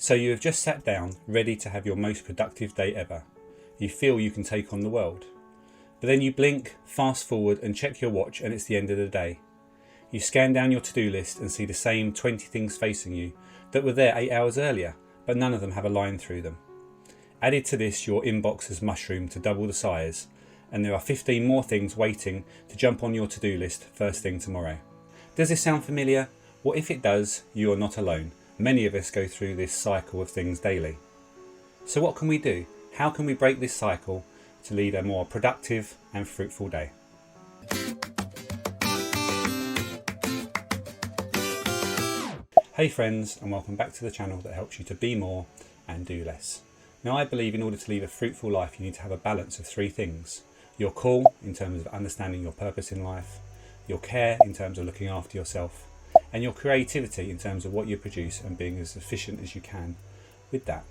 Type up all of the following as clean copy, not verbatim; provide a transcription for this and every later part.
So you have just sat down, ready to have your most productive day ever. You feel you can take on the world. But then you blink, fast forward and check your watch and it's the end of the day. You scan down your to-do list and see the same 20 things facing you that were there 8 hours earlier, but none of them have a line through them. Added to this, your inbox has mushroomed to double the size, and there are 15 more things waiting to jump on your to-do list first thing tomorrow. Does this sound familiar? Well, if it does, you are not alone. Many of us go through this cycle of things daily. So what can we do? How can we break this cycle to lead a more productive and fruitful day? Hey friends, and welcome back to the channel that helps you to be more and do less. Now I believe in order to lead a fruitful life you need to have a balance of three things. Your call in terms of understanding your purpose in life, your care in terms of looking after yourself, and your creativity in terms of what you produce and being as efficient as you can with that.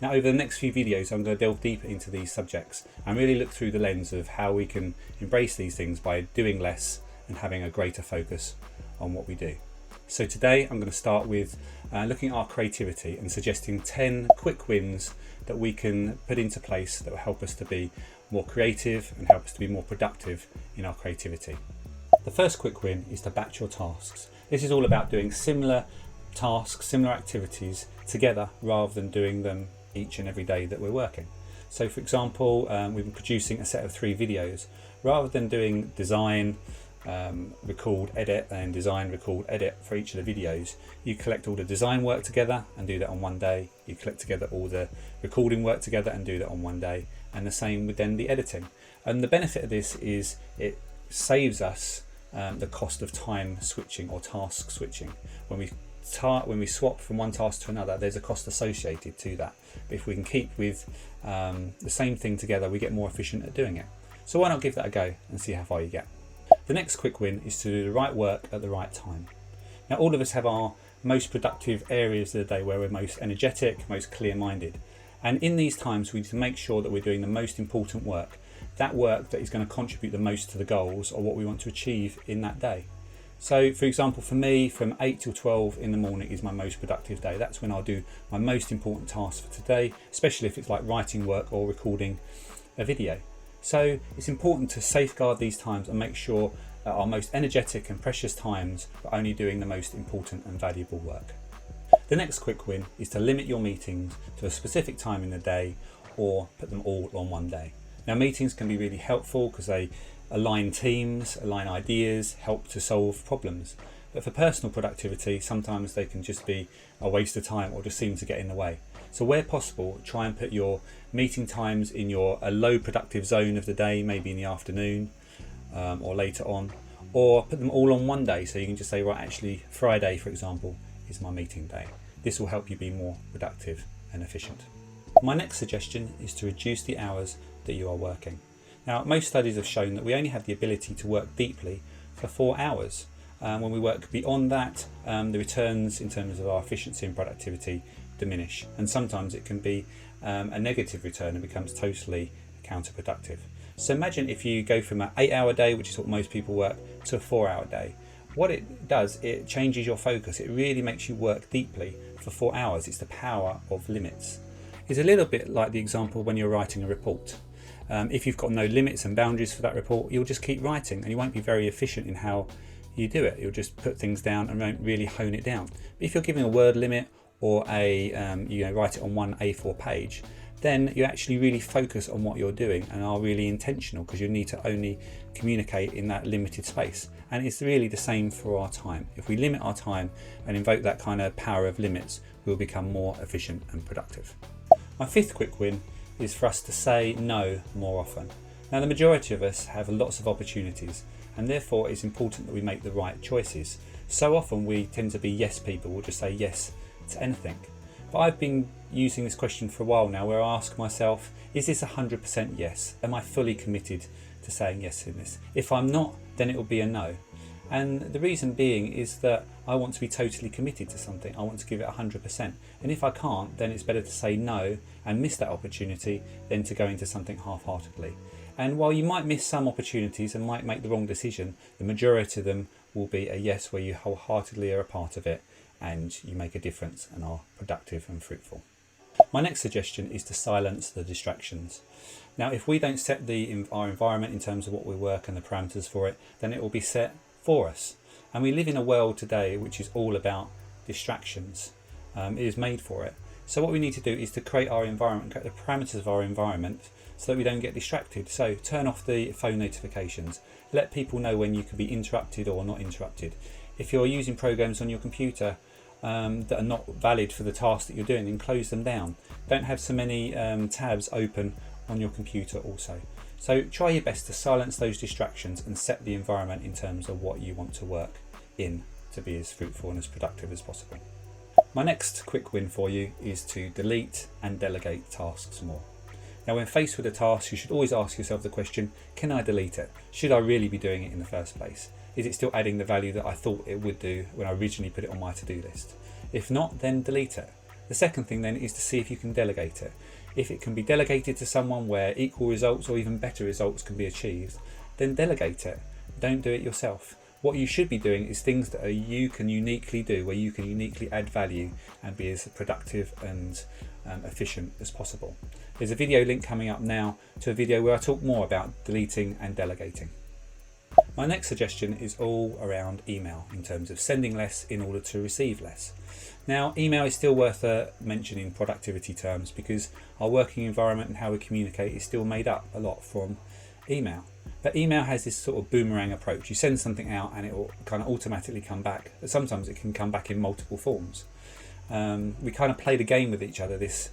Now over the next few videos I'm going to delve deeper into these subjects and really look through the lens of how we can embrace these things by doing less and having a greater focus on what we do. So today I'm going to start with looking at our creativity and suggesting 10 quick wins that we can put into place that will help us to be more creative and help us to be more productive in our creativity. The first quick win is to batch your tasks. This is all about doing similar tasks, similar activities together rather than doing them each and every day that we're working. So for example, we've been producing a set of 3 videos. Rather than doing design, record, edit and design, record, edit for each of the videos, you collect all the design work together and do that on one day. You collect together all the recording work together and do that on one day, and the same with then the editing. And the benefit of this is it saves us the cost of time switching or task switching. When we swap from one task to another, there's a cost associated to that. But if we can keep with the same thing together, we get more efficient at doing it. So why not give that a go and see how far you get. The next quick win is to do the right work at the right time. Now all of us have our most productive areas of the day where we're most energetic, most clear-minded. And in these times we need to make sure that we're doing the most important work, that work that is going to contribute the most to the goals or what we want to achieve in that day. So for example, for me, from 8 till 12 in the morning is my most productive day. That's when I'll do my most important task for today, especially if it's like writing work or recording a video. So it's important to safeguard these times and make sure that our most energetic and precious times are only doing the most important and valuable work. The next quick win is to limit your meetings to a specific time in the day or put them all on one day. Now meetings can be really helpful because they align teams, align ideas, help to solve problems. But for personal productivity, sometimes they can just be a waste of time or just seem to get in the way. So where possible, try and put your meeting times in a low productive zone of the day, maybe in the afternoon or later on, or put them all on one day. So you can just say, right, actually Friday, for example, is my meeting day. This will help you be more productive and efficient. My next suggestion is to reduce the hours that you are working. Now, most studies have shown that we only have the ability to work deeply for 4 hours. When we work beyond that, the returns in terms of our efficiency and productivity diminish, and sometimes it can be a negative return and becomes totally counterproductive. So imagine if you go from an 8-hour day, which is what most people work, to a 4-hour day. What it does, it changes your focus. It really makes you work deeply for 4 hours. It's the power of limits. It's a little bit like the example when you're writing a report. If you've got no limits and boundaries for that report, you'll just keep writing and you won't be very efficient in how you do it. You'll just put things down and won't really hone it down. But if you're giving a word limit or write it on one A4 page, then you actually really focus on what you're doing and are really intentional, because you need to only communicate in that limited space. And it's really the same for our time. If we limit our time and invoke that kind of power of limits, we'll become more efficient and productive. My 5th quick win is for us to say no more often. Now the majority of us have lots of opportunities, and therefore it's important that we make the right choices. So often we tend to be yes people, we'll just say yes to anything. But I've been using this question for a while now, where I ask myself, is this 100% yes? Am I fully committed to saying yes in this? If I'm not, then it will be a no. And the reason being is that I want to be totally committed to something. I want to give it 100%. And if I can't, then it's better to say no and miss that opportunity than to go into something half-heartedly. And while you might miss some opportunities and might make the wrong decision, the majority of them will be a yes where you wholeheartedly are a part of it and you make a difference and are productive and fruitful. My next suggestion is to silence the distractions. Now, if we don't set our environment in terms of what we work and the parameters for it, then it will be set for us. And we live in a world today which is all about distractions. It is made for it. So what we need to do is to create our environment, create the parameters of our environment so that we don't get distracted. So turn off the phone notifications. Let people know when you can be interrupted or not interrupted. If you're using programs on your computer that are not valid for the task that you're doing, then close them down. Don't have so many tabs open on your computer also. So try your best to silence those distractions and set the environment in terms of what you want to work in to be as fruitful and as productive as possible. My next quick win for you is to delete and delegate tasks more. Now, when faced with a task, you should always ask yourself the question, can I delete it? Should I really be doing it in the first place? Is it still adding the value that I thought it would do when I originally put it on my to-do list? If not, then delete it. The second thing then is to see if you can delegate it. If it can be delegated to someone where equal results or even better results can be achieved, then delegate it. Don't do it yourself. What you should be doing is things that you can uniquely do, where you can uniquely add value and be as productive and efficient as possible. There's a video link coming up now to a video where I talk more about deleting and delegating. My next suggestion is all around email in terms of sending less in order to receive less. Now, email is still worth a mention in productivity terms because our working environment and how we communicate is still made up a lot from email. But email has this sort of boomerang approach. You send something out and it will kind of automatically come back. But sometimes it can come back in multiple forms. We kind of play the game with each other, this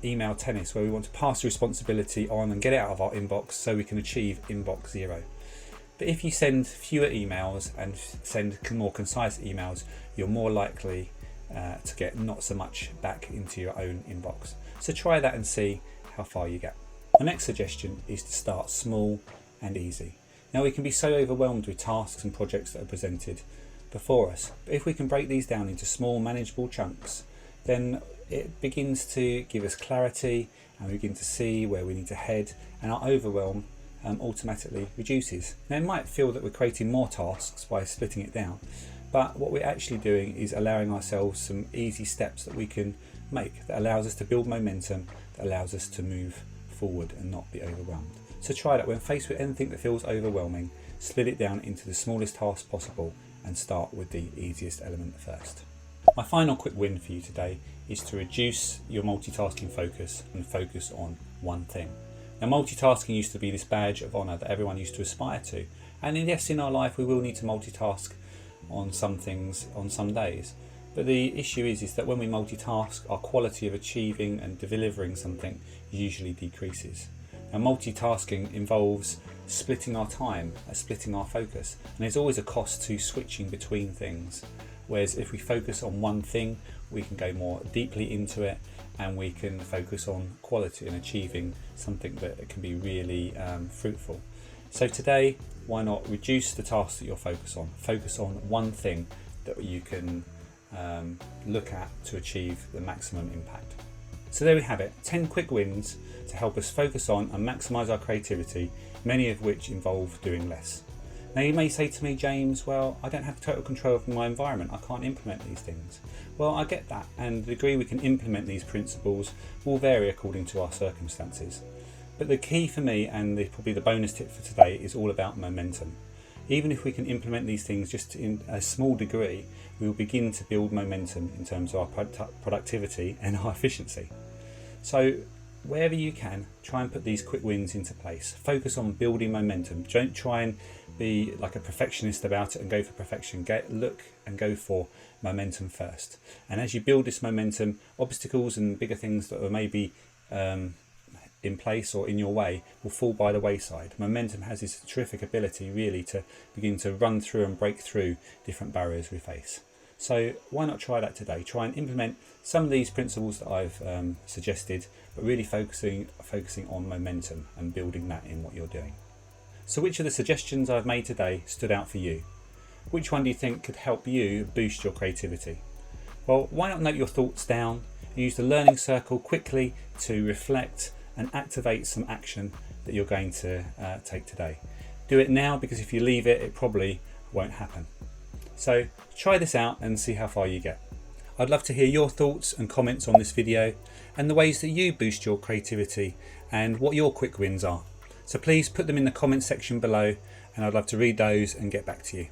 email tennis, where we want to pass the responsibility on and get it out of our inbox so we can achieve inbox zero. But if you send fewer emails and send more concise emails, you're more likely to get not so much back into your own inbox. So try that and see how far you get. My next suggestion is to start small and easy. Now, we can be so overwhelmed with tasks and projects that are presented before us, but if we can break these down into small manageable chunks, then it begins to give us clarity and we begin to see where we need to head, and our overwhelm automatically reduces. Now, it might feel that we're creating more tasks by splitting it down, but what we're actually doing is allowing ourselves some easy steps that we can make that allows us to build momentum, that allows us to move forward and not be overwhelmed. So try that when faced with anything that feels overwhelming, split it down into the smallest task possible and start with the easiest element first. My final quick win for you today is to reduce your multitasking focus and focus on one thing. Now, multitasking used to be this badge of honour that everyone used to aspire to, and yes, in our life we will need to multitask on some things on some days, but the issue is that when we multitask, our quality of achieving and delivering something usually decreases. Now, multitasking involves splitting our time, splitting our focus, and there's always a cost to switching between things. Whereas if we focus on one thing, we can go more deeply into it and we can focus on quality and achieving something that can be really fruitful. So today, why not reduce the tasks that you're focused on? Focus on one thing that you can look at to achieve the maximum impact. So there we have it, 10 quick wins to help us focus on and maximise our creativity, many of which involve doing less. Now, you may say to me, James, well, I don't have total control of my environment, I can't implement these things. Well, I get that, and the degree we can implement these principles will vary according to our circumstances. But the key for me, and probably the bonus tip for today, is all about momentum. Even if we can implement these things just in a small degree, we will begin to build momentum in terms of our productivity and our efficiency. So wherever you can, try and put these quick wins into place. Focus on building momentum. Don't try and be like a perfectionist about it and go for perfection. Look and go for momentum first. And as you build this momentum, obstacles and bigger things that are maybe in place or in your way will fall by the wayside. Momentum has this terrific ability really to begin to run through and break through different barriers we face. So why not try that today? Try and implement some of these principles that I've suggested, but really focusing on momentum and building that in what you're doing. So which of the suggestions I've made today stood out for you? Which one do you think could help you boost your creativity? Well, why not note your thoughts down and use the learning circle quickly to reflect and activate some action that you're going to take today. Do it now, because if you leave it, it probably won't happen. So try this out and see how far you get. I'd love to hear your thoughts and comments on this video and the ways that you boost your creativity and what your quick wins are. So please put them in the comment section below and I'd love to read those and get back to you.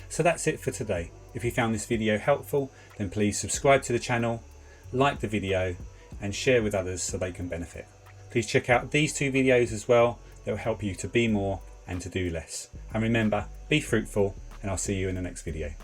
So that's it for today. If you found this video helpful, then please subscribe to the channel, like the video and share with others so they can benefit. Please check out these 2 videos as well. That will help you to be more and to do less. And remember, be fruitful, and I'll see you in the next video.